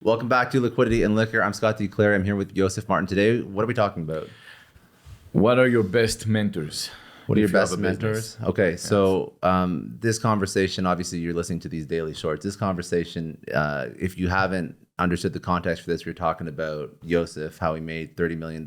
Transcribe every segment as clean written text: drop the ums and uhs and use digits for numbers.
Welcome back to Liquidity and Liquor. I'm Scott D. Clare. I'm here with Yosef Martin today. What are we talking about? What are your best mentors? What are your if you have best a mentors? business? Okay, Yes. so this conversation, obviously you're listening to these daily shorts. This conversation, if you haven't understood the context for this, we're talking about Yosef, how he made $30 million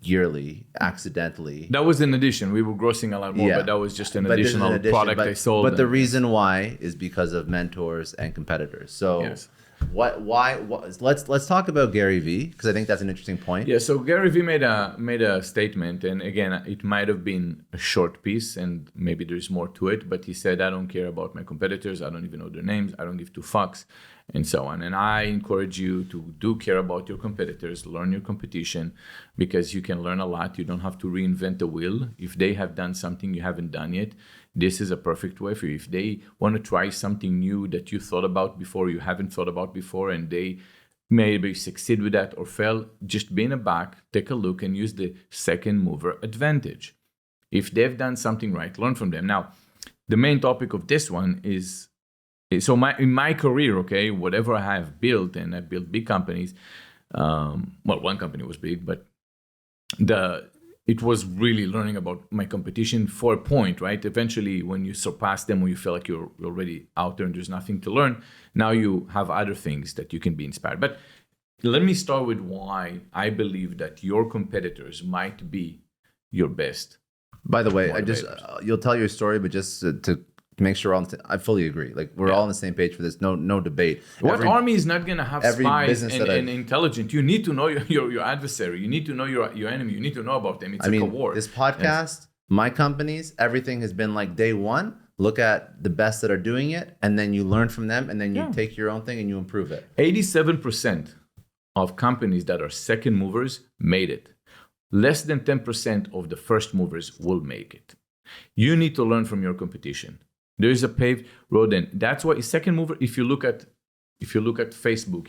yearly accidentally. That was an addition. We were grossing a lot more, Yeah. but that was just an But this is additional an addition, product I sold. But the and- reason why is because of mentors and competitors. So Yes. why let's talk about Gary Vee, because I think that's an interesting point. Yeah, so Gary Vee made a statement, and again, it might have been a short piece, and maybe there's more to it. But he said, "I don't care about my competitors. I don't even know their names. I don't give two fucks, and so on." And I encourage you to do care about your competitors, learn your competition, because you can learn a lot. You don't have to reinvent the wheel. If they have done something you haven't done yet, this is a perfect way for you. If they want to try something new that you thought about before, you haven't thought about before, and they maybe succeed with that or fail, just be in the back, take a look, and use the second mover advantage. If they've done something right, learn from them. Now, the main topic of this one is so in my career, okay, whatever I have built, and I built big companies. Well, one company was big, but it was really learning about my competition for a point, right? Eventually, when you surpass them, or you feel like you're already out there and there's nothing to learn, now you have other things that you can be inspired. But let me start with why I believe that your competitors might be your best. By the way, Motivators. you'll tell your story, but just to make sure I fully agree. Like we're all on the same page for this. No debate. What army is not going to have every spies business that and intelligent? You need to know your adversary. You need to know your enemy. You need to know about them. It's like a war. This podcast, my companies, everything has been like day one. Look at the best that are doing it, and then you learn from them, and then you take your own thing and you improve it. 87% of companies that are second movers made it. Less than 10% of the first movers will make it. You need to learn from your competition. There is a paved road, and that's why second mover. If you look at Facebook,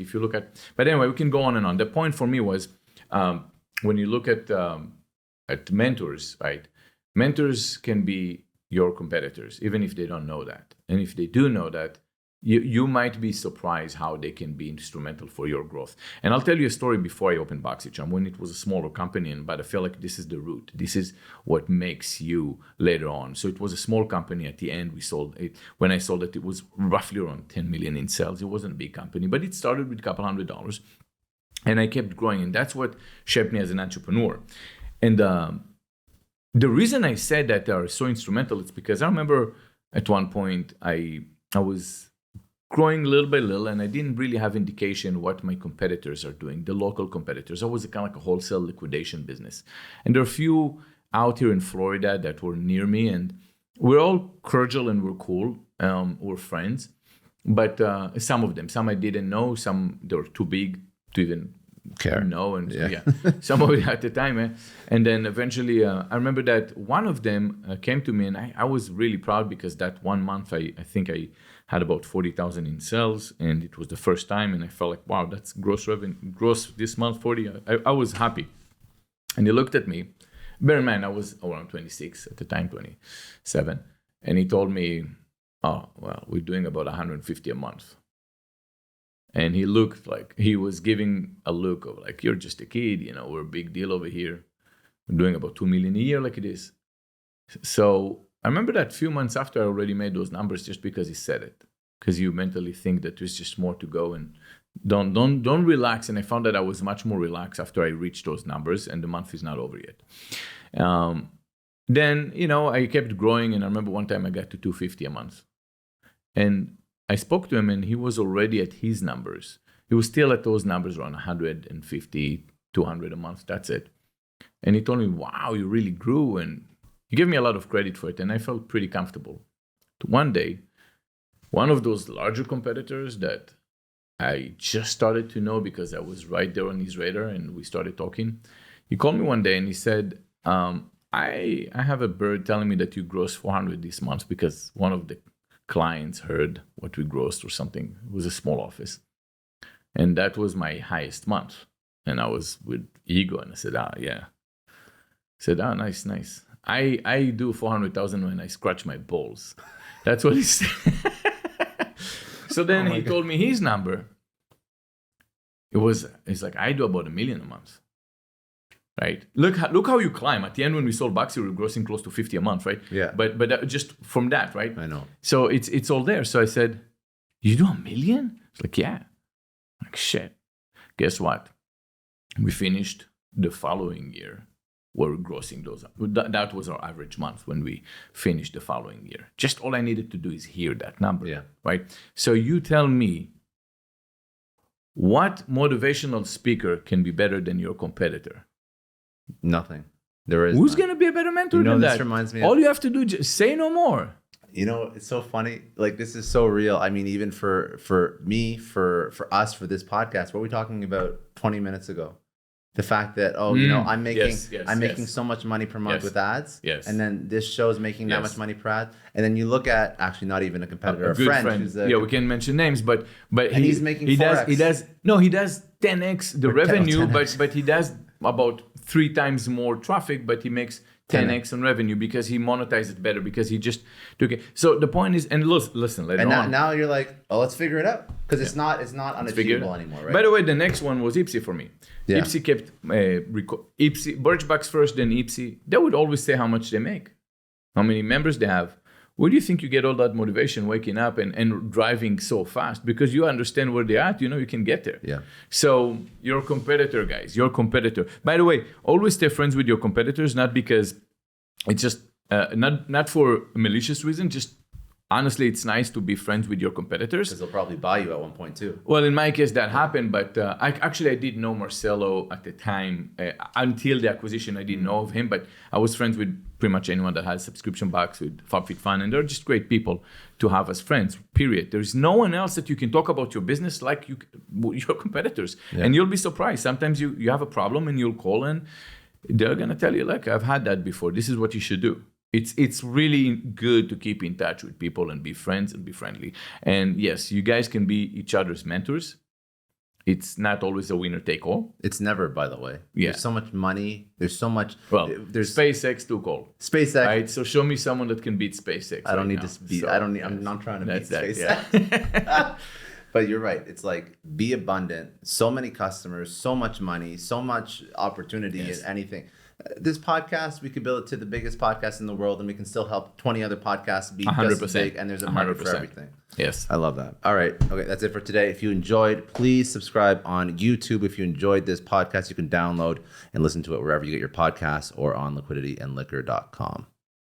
but anyway, we can go on and on. The point for me was when you look at mentors, right? Mentors can be your competitors, even if they don't know that. And if they do know that, you might be surprised how they can be instrumental for your growth. And I'll tell you a story before I opened BoxyCharm, when it was a smaller company, but I feel like this is the root. This is what makes you later on. So it was a small company. At the end, we sold it. When I sold it, it was roughly around 10 million in sales. It wasn't a big company, but it started with a couple $100. And I kept growing. And that's what shaped me as an entrepreneur. And the reason I said that they are so instrumental is because I remember at one point I was growing little by little, and I didn't really have indication what my competitors are doing, the local competitors. I was kind of like a wholesale liquidation business. And there are a few out here in Florida that were near me, and we're all cordial and we're cool. We're friends. But some of them, some I didn't know, some they were too big to even know. And some of it at the time. And then eventually, I remember that one of them came to me, and I was really proud because that 1 month, I think I had about 40,000 in sales, and it was the first time, and I felt like, wow, that's gross revenue, gross this month, 40. I was happy. And he looked at me. Bear in mind, I was around 26 at the time, 27. And he told me, oh, well, we're doing about 150 a month. And he looked like, he was giving a look of like, you're just a kid, we're a big deal over here. We're doing about 2 million a year like it is. So I remember that a few months after I already made those numbers just because he said it. Because you mentally think that there's just more to go and don't relax. And I found that I was much more relaxed after I reached those numbers, and the month is not over yet. Then, I kept growing, and I remember one time I got to 250 a month. And I spoke to him, and he was already at his numbers. He was still at those numbers around 150, 200 a month. That's it. And he told me, wow, you really grew. And he gave me a lot of credit for it, and I felt pretty comfortable. One day, one of those larger competitors that I just started to know because I was right there on his radar and we started talking, he called me one day and he said, I have a bird telling me that you grossed 400 this month because one of the clients heard what we grossed or something. It was a small office. And that was my highest month. And I was with ego, and I said, yeah. I said, nice. I do 400,000 when I scratch my balls. That's what he said. So then he told me his number. it's like I do about $1 million a month. Right. Look how you climb. At the end, when we sold Boxy, we were grossing close to 50 a month, right? Yeah. But just from that, right? I know. So it's all there. So I said, you do $1 million? It's like, yeah. I'm like, shit. Guess what? We finished the following year. We're grossing those up. That was our average month when we finished the following year. Just all I needed to do is hear that number. Yeah. Right. So you tell me, what motivational speaker can be better than your competitor? Nothing. There is. Who's going to be a better mentor than this that? reminds me all you have to do is say no more. You know, it's so funny. Like, this is so real. I mean, even for me, for us, for this podcast, what were we talking about 20 minutes ago? The fact that, I'm making so much money per month with ads. Yes. And then this show's making that much money per ad. And then you look at, actually not even a competitor, a good friend. Who's we can mention names, but he's making 4x. He does 10x the revenue, 10x. but he does about 3 times more traffic, but he makes 10x on revenue because he monetized it better, because he just took it. So the point is, and listen, later on. Now you're like, oh, let's figure it out, because it's not unachievable anymore, right? By the way, the next one was Ipsy for me. Yeah. Ipsy kept Birchbox first, then Ipsy. They would always say how much they make, how many members they have. Where do you think you get all that motivation waking up and driving so fast? Because you understand where they're at, you can get there. Yeah. So your competitor, guys, your competitor. By the way, always stay friends with your competitors, not because it's just, not for a malicious reason, just honestly, it's nice to be friends with your competitors. Because they'll probably buy you at one point too. Well, in my case, that happened, but I did know Marcelo at the time. Until the acquisition, I didn't know of him, but I was friends with pretty much anyone that has a subscription box with FabFitFun, and they're just great people to have as friends, period. There's no one else that you can talk about your business like your competitors. Yeah. And you'll be surprised. Sometimes you have a problem and you'll call and they're going to tell you, like, I've had that before. This is what you should do. It's really good to keep in touch with people and be friends and be friendly. And yes, you guys can be each other's mentors. It's not always a winner take all. It's never, by the way. Yeah. There's so much money. There's so much. Well, there's SpaceX took all. SpaceX. Right. So show me someone that can beat SpaceX. I don't need to beat. So, I'm not trying to beat SpaceX. Yeah. But you're right. It's like, be abundant. So many customers, so much money, so much opportunity in anything. This podcast, we could build it to the biggest podcast in the world, and we can still help 20 other podcasts be 100%. Just as big, and there's a market 100%. For everything. Yes. I love that. All right. Okay, that's it for today. If you enjoyed, please subscribe on YouTube. If you enjoyed this podcast, you can download and listen to it wherever you get your podcasts or on liquidityandliquor.com.